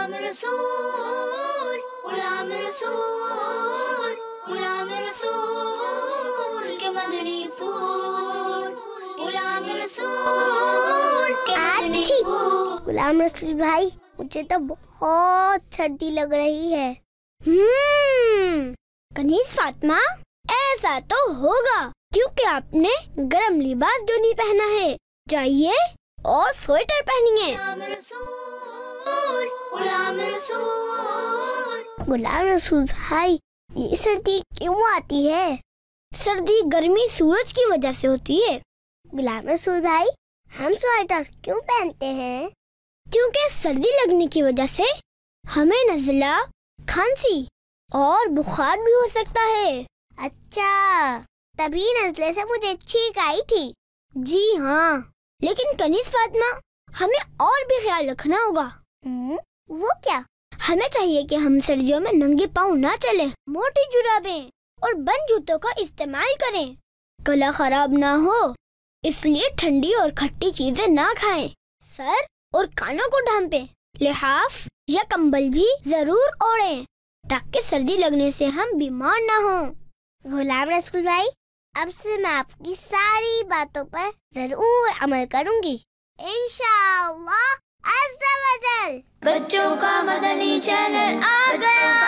غلام رسول غلام رسول غلام رسول کے مدنی پھول غلام رسول کے مدنی پھول. غلام رسول بھائی مجھے تو بہت سردی لگ رہی ہے. کنیز فاطمہ ایسا تو ہوگا کیونکہ آپ نے گرم لباس جو نہیں پہنا ہے. جائیے اور سویٹر پہنیے. غلام رسول غلام رسول. غلام رسول بھائی یہ سردی کیوں آتی ہے؟ سردی گرمی سورج کی وجہ سے ہوتی ہے. غلام رسول بھائی ہم سویٹر کیوں پہنتے ہیں؟ کیونکہ سردی لگنے کی وجہ سے ہمیں نزلہ، کھانسی اور بخار بھی ہو سکتا ہے. اچھا تبھی نزلے سے مجھے چھینک آئی تھی. جی ہاں، لیکن کنیز فاطمہ ہمیں اور بھی خیال رکھنا ہوگا. وہ کیا؟ ہمیں چاہیے کہ ہم سردیوں میں ننگے پاؤں نہ چلیں، موٹی جرابیں اور بند جوتوں کا استعمال کریں. گلا خراب نہ ہو اس لیے ٹھنڈی اور کھٹی چیزیں نہ کھائیں. سر اور کانوں کو ڈھانپیں. لحاف یا کمبل بھی ضرور اوڑھیں تاکہ سردی لگنے سے ہم بیمار نہ ہوں. غلام رسول بھائی اب سے میں آپ کی ساری باتوں پر ضرور عمل کروں گی انشاءاللہ عز و جل. بچوں کا مدنی چینل آ گیا.